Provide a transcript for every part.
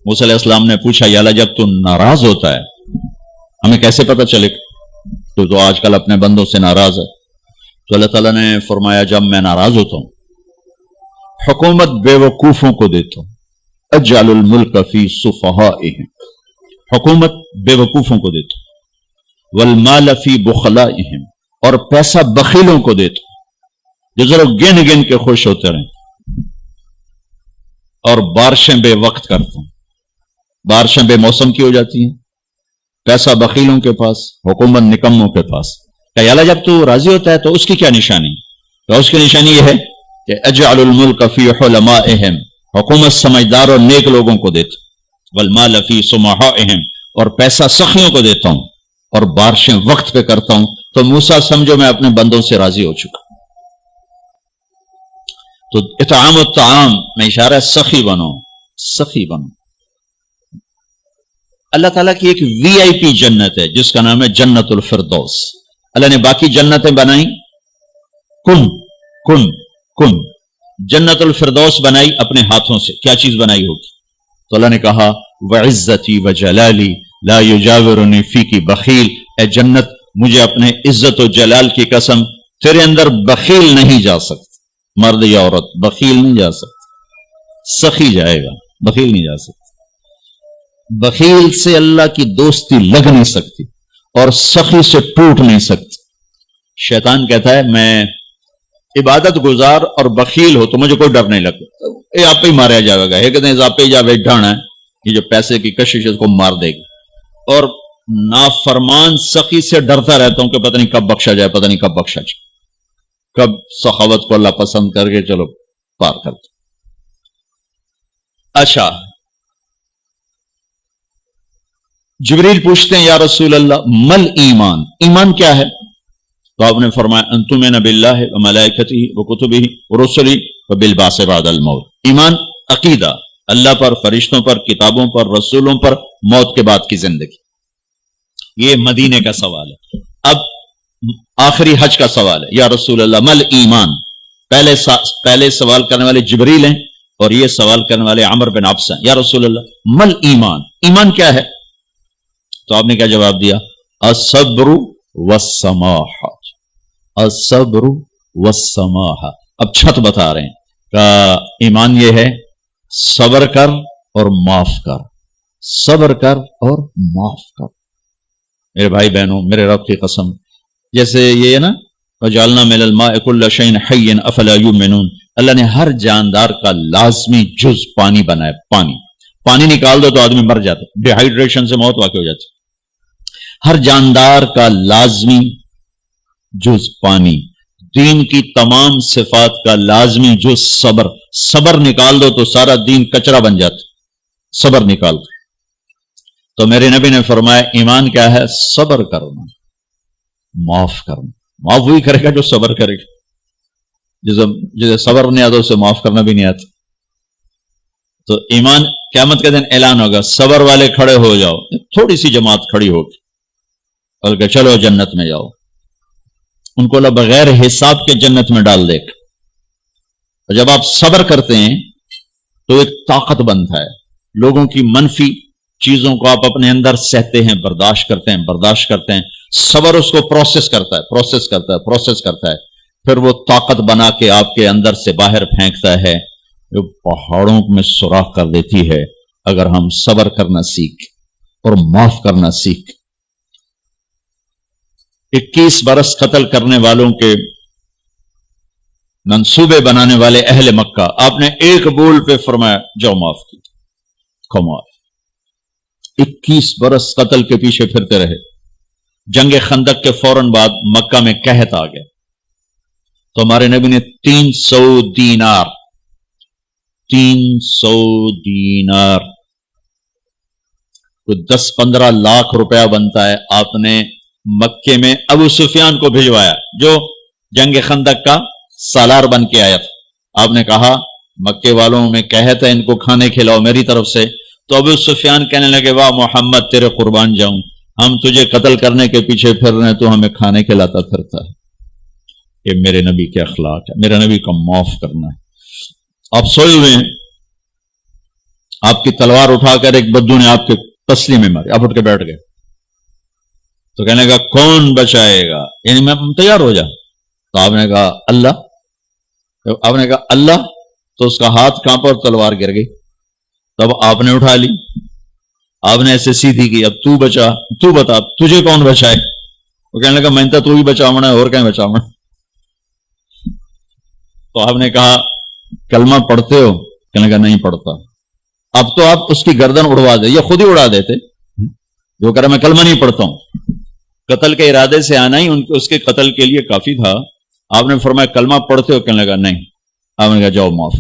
موسیٰ علیہ السلام نے پوچھا یا اللہ جب تو ناراض ہوتا ہے ہمیں کیسے پتہ چلے تو آج کل اپنے بندوں سے ناراض ہے؟ تو اللہ تعالیٰ نے فرمایا جب میں ناراض ہوتا ہوں حکومت بے وقوفوں کو دیتا ہوں، اجعل الملک فی صفہائہم، حکومت بے وقوفوں کو دیتا ہوں، والمال فی بخلائہم، اور پیسہ بخیلوں کو دیتا ہوں جو ذرا گن گن کے خوش ہوتے رہیں، اور بارشیں بے وقت کرتا ہوں، بارشیں بے موسم کی ہو جاتی ہیں، پیسہ بخیلوں کے پاس، حکومت نکموں کے پاس۔ کہ اللہ جب تو راضی ہوتا ہے تو اس کی کیا نشانی؟ تو اس کی نشانی یہ ہے کہ اجعل الملک فی حلمائہم، حکومت سمجھدار اور نیک لوگوں کو دیتا ہوں، والمال فی سمحائہم، اور پیسہ سخیوں کو دیتا ہوں، اور بارشیں وقت پہ کرتا ہوں۔ تو موسیٰ سمجھو میں اپنے بندوں سے راضی ہو چکا۔ تو اطعام الطعام میں اشارہ ہے سخی بنو، سخی بنو۔ اللہ تعالیٰ کی ایک وی آئی پی جنت ہے جس کا نام ہے جنت الفردوس۔ اللہ نے باقی جنتیں بنائی کن کن کن، جنت الفردوس بنائی اپنے ہاتھوں سے۔ کیا چیز بنائی ہوگی؟ تو اللہ نے کہا وعزتی وجلالی لا یجاورنی فیکی بخیل، اے جنت مجھے اپنے عزت و جلال کی قسم تیرے اندر بخیل نہیں جا سکتا، مرد یا عورت بخیل نہیں جا سکتا، سخی جائے گا، بخیل نہیں جا سکتا۔ بخیل سے اللہ کی دوستی لگ نہیں سکتی اور سخی سے ٹوٹ نہیں سکتی۔ شیطان کہتا ہے میں عبادت گزار اور بخیل ہو تو مجھے کوئی ڈر نہیں لگتا، یہ آپ ہی مارا جائے گا، یہ کہتے ہیں آپ ہی جا ڈھانا ہے، یہ جو پیسے کی کشش ہے اس کو مار دے گی۔ اور نافرمان سخی سے ڈرتا رہتا ہوں کہ پتہ نہیں کب بخشا جائے، پتہ نہیں کب بخشا جائے، کب سخاوت کو اللہ پسند کر کے چلو پار کرتے۔ اچھا، جبریل پوچھتے ہیں یا رسول اللہ مل ایمان، ایمان کیا ہے؟ تو آپ نے فرمایا ان تؤمن باللہ وملائکتہ وکتبہ ورسلہ وبالبعث بعد الموت۔ ایمان عقیدہ، اللہ پر، فرشتوں پر، کتابوں پر، رسولوں پر، موت کے بعد کی زندگی۔ یہ مدینے کا سوال ہے۔ اب آخری حج کا سوال ہے یا رسول اللہ مل ایمان۔ پہلے سوال کرنے والے جبریل ہیں اور یہ سوال کرنے والے عمر بن عبس ہیں۔ یا رسول اللہ مل ایمان، ایمان کیا ہے؟ تو آپ نے کیا جواب دیا؟ الصبر والسماحہ، الصبر والسماحہ۔ اب چھت بتا رہے ہیں کہ ایمان یہ ہے صبر کر اور معاف کر، صبر کر اور معاف کر۔ میرے بھائی بہنوں، میرے رب کی قسم، جیسے یہ ہے نا وَجَعَلْنَا مِنَ الْمَاءِ كُلَّ شَيْءٍ حَيٍّ أَفَلَا يُؤْمِنُونَ، اللہ نے ہر جاندار کا لازمی جز پانی بنایا۔ پانی نکال دو تو آدمی مر جاتا، ڈی ہائیڈریشن سے موت واقع ہو جاتی۔ ہر جاندار کا لازمی جز پانی، دین کی تمام صفات کا لازمی جز صبر، صبر نکال دو تو سارا دین کچرا بن جاتا، صبر نکال دو۔ تو میرے نبی نے فرمایا ایمان کیا ہے؟ صبر کرنا، معاف کرنا۔ معاف وہی کرے گا جو صبر کرے گا، جسے صبر نہیں آتا اسے معاف کرنا بھی نہیں آتا۔ تو ایمان قیامت کے دن اعلان ہوگا، صبر والے کھڑے ہو جاؤ، تھوڑی سی جماعت کھڑی ہوگی، بلکہ چلو جنت میں جاؤ۔ ان کو اللہ بغیر حساب کے جنت میں ڈال دے گا۔ اور جب آپ صبر کرتے ہیں تو ایک طاقت بنتا ہے، لوگوں کی منفی چیزوں کو آپ اپنے اندر سہتے ہیں، برداشت کرتے ہیں۔ صبر اس کو پروسیس کرتا ہے، پھر وہ طاقت بنا کے آپ کے اندر سے باہر پھینکتا ہے، جو پہاڑوں میں سوراخ کر دیتی ہے اگر ہم صبر کرنا سیکھ اور معاف کرنا سیکھ۔ 21 برس قتل کرنے والوں کے منصوبے بنانے والے اہل مکہ، آپ نے ایک بول پہ فرمایا جاؤ معاف کی، کمال۔ 21 برس قتل کے پیچھے پھرتے رہے۔ جنگ خندق کے فوراً بعد مکہ میں قحط آ گیا تو ہمارے نبی نے 300 دینار کوئی 10-15 لاکھ روپیہ بنتا ہے، آپ نے مکے میں ابو سفیان کو بھجوایا جو جنگ خندق کا سالار بن کے آیا تھا۔ آپ نے کہا مکے والوں میں قحط ہے، ان کو کھانے کھلاؤ میری طرف سے۔ تو ابو سفیان کہنے لگے واہ محمد تیرے قربان جاؤں، ہم تجھے قتل کرنے کے پیچھے پھر رہے ہیں تو ہمیں کھانے کھلاتا پھرتا ہے۔ یہ میرے نبی کے اخلاق ہے، میرے نبی کا معاف کرنا ہے۔ آپ سوئے ہوئے ہیں، آپ کی تلوار اٹھا کر ایک بدو نے آپ کے تسلی میں ماری, آپ اٹھ کے بیٹھ گئے, تو کہنے کا کون بچائے گا, یعنی میں تیار ہو جا. تو آپ نے کہا اللہ. آپ نے کہا اللہ, تو اس کا ہاتھ کانپا اور تلوار گر گئی. تب آپ نے اٹھا لی, آپ نے ایسے سیدھی کی, اب تو بچا, تو بتا تجھے کون بچائے. وہ کہنے لگا میں تو ہی بچاونا ہے, اور کہیں بچاونا. تو آپ نے کہا کلمہ پڑھتے ہو؟ کہنے لگا نہیں پڑھتا. اب تو آپ اس کی گردن اڑوا دے, یہ خود ہی اڑا دیتے. جو کہہ رہا میں کلمہ نہیں پڑھتا ہوں, قتل کے ارادے سے آنا ہی اس کے قتل کے لیے کافی تھا. آپ نے فرمایا کلمہ پڑھتے ہو؟ کہنے لگا نہیں. آپ نے کہا جاؤ معاف,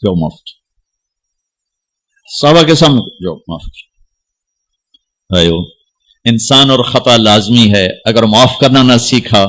جاؤ معاف. صحابہ کے سامنے جاؤ معاف. انسان اور خطا لازمی ہے, اگر معاف کرنا نہ سیکھا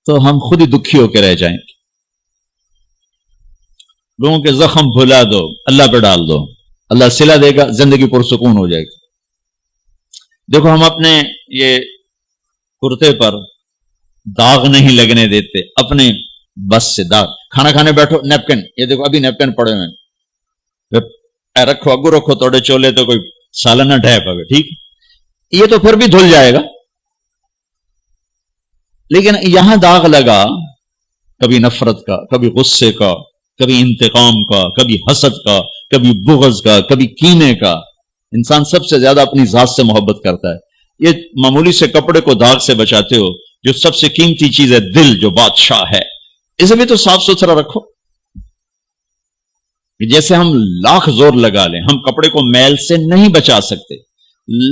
تو ہم خود ہی دکھی ہو کے رہ جائیں گے. لوگوں کے زخم بھلا دو, اللہ پہ ڈال دو, اللہ صلہ دے گا, زندگی پرسکون ہو جائے گی. دیکھو ہم اپنے یہ کرتے پر داغ نہیں لگنے دیتے, اپنے بس سے داغ. کھانا کھانے بیٹھو, نیپکن, یہ دیکھو ابھی نیپکن پڑے ہوئے, رکھو اگو رکھو توڑے چولے تو کوئی سالن نہ ڈھے پاوے, ٹھیک, یہ تو پھر بھی دھل جائے گا. لیکن یہاں داغ لگا, کبھی نفرت کا, کبھی غصے کا, کبھی انتقام کا, کبھی حسد کا, کبھی بغض کا, کبھی کینے کا. انسان سب سے زیادہ اپنی ذات سے محبت کرتا ہے. یہ معمولی سے کپڑے کو داغ سے بچاتے ہو, جو سب سے قیمتی چیز ہے دل, جو بادشاہ ہے, اسے بھی تو صاف ستھرا رکھو. جیسے ہم لاکھ زور لگا لیں, ہم کپڑے کو میل سے نہیں بچا سکتے.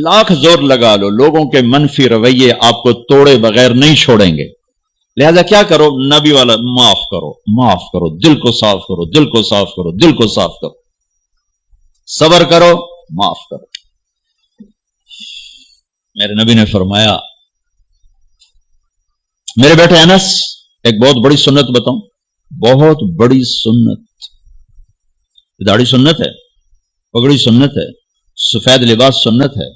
لاکھ زور لگا لو, لوگوں کے منفی رویے آپ کو توڑے بغیر نہیں چھوڑیں گے. لہذا کیا کرو, نبی والا معاف کرو, معاف کرو, دل کو صاف کرو, دل کو صاف کرو, دل کو صاف کرو, صبر کرو, معاف کرو. میرے نبی نے فرمایا, میرے بیٹے انس, ایک بہت بڑی سنت بتاؤں, بہت بڑی سنت. داڑھی سنت ہے, پگڑی سنت ہے, سفید لباس سنت ہے.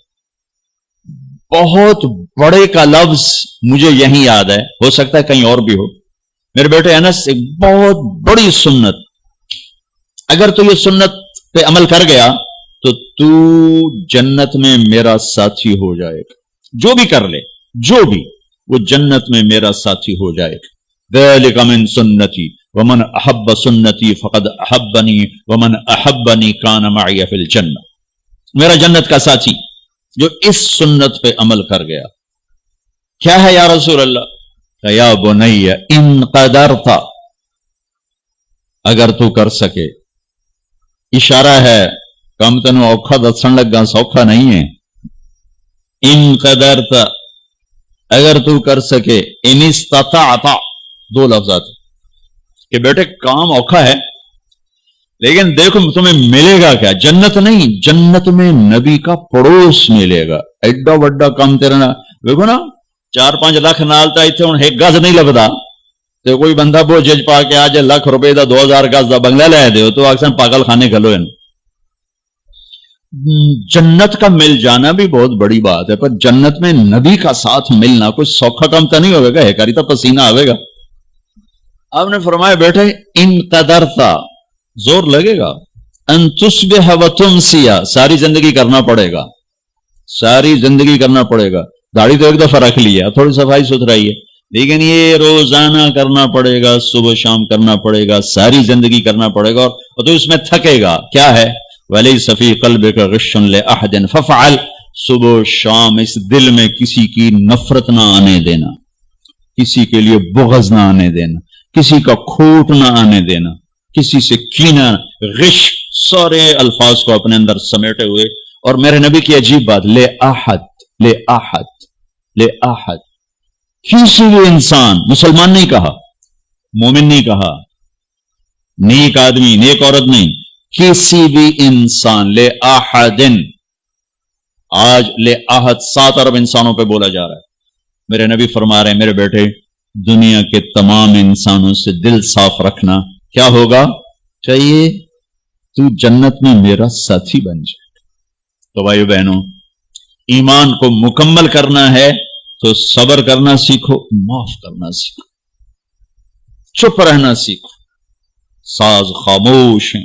بہت بڑے کا لفظ مجھے یہیں یاد ہے, ہو سکتا ہے کہیں اور بھی ہو. میرے بیٹے انس, ایک بہت بڑی سنت, اگر تو یہ سنت پہ عمل کر گیا تو جنت میں میرا ساتھی ہو جائے گا. جو بھی کر لے, جو بھی, وہ جنت میں میرا ساتھی ہو جائے گا. ذالک من سنتی ومن احب سنتی فقد احبنی ومن احبنی کان معی فی الجنہ. میرا جنت کا ساتھی جو اس سنت پہ عمل کر گیا. کیا ہے یا رسول اللہ؟ کہ یا بنی ان قدرت, اگر تو کر سکے. اشارہ ہے, کم تنو اوکھا دسن لگا, سوکھا نہیں ہے. ان قدرت, اگر تو کر سکے. ان استطاعت, دو لفظات کہ بیٹے کام اوکھا ہے, لیکن دیکھو تمہیں ملے گا کیا. جنت نہیں, جنت میں نبی کا پڑوس ملے گا. ایڈا وڈا کام تیرا نا, دیکھو نا 4-5 لاکھ نالتا ایتھے ہن ایک گز نہیں لگدا, تے کوئی بندہ بو جج پا کے آج لاکھ روپے دا 2000 گز دا بنگلہ لے دیو تو اکثر پاگل خانے کھلو ہیں. جنت کا مل جانا بھی بہت بڑی بات ہے, پر جنت میں نبی کا ساتھ ملنا کوئی سوکھا کام تو نہیں ہوگا, ہے کاری تو پسینہ آئے گا. آپ نے فرمایا بیٹھے ان قدرتا, زور لگے گا. ان تصبح و تمسیا, ساری زندگی کرنا پڑے گا, ساری زندگی کرنا پڑے گا. داڑھی تو ایک دفعہ رکھ لیا, تھوڑی صفائی ستھرائی ہے, لیکن یہ روزانہ کرنا پڑے گا, صبح شام کرنا پڑے گا, ساری زندگی کرنا پڑے گا. اور تو اس میں تھکے گا. کیا ہے؟ وَلَيْسَ فِي قَلْبِكَ غِشٌّ لِأَحَدٍ فَافْعَلْ. صبح شام اس دل میں کسی کی نفرت نہ آنے دینا, کسی کے لیے بغض نہ آنے دینا, کسی کا کھوٹ نہ آنے دینا, کسی سے کینہ, غش, سارے الفاظ کو اپنے اندر سمیٹے ہوئے. اور میرے نبی کی عجیب بات, لے احد, لے احد, لے احد, کسی بھی انسان, مسلمان نہیں کہا, مومن نہیں کہا, نیک آدمی, نیک عورت نہیں, کسی بھی انسان, لے احدن. آج لے احد 7 ارب انسانوں پہ بولا جا رہا ہے. میرے نبی فرما رہے ہیں میرے بیٹے, دنیا کے تمام انسانوں سے دل صاف رکھنا. کیا ہوگا؟ چاہیے تو جنت میں میرا ساتھی بن جائے. تو بھائیو بہنوں, ایمان کو مکمل کرنا ہے تو صبر کرنا سیکھو, معاف کرنا سیکھو, چپ رہنا سیکھو. ساز خاموش ہیں,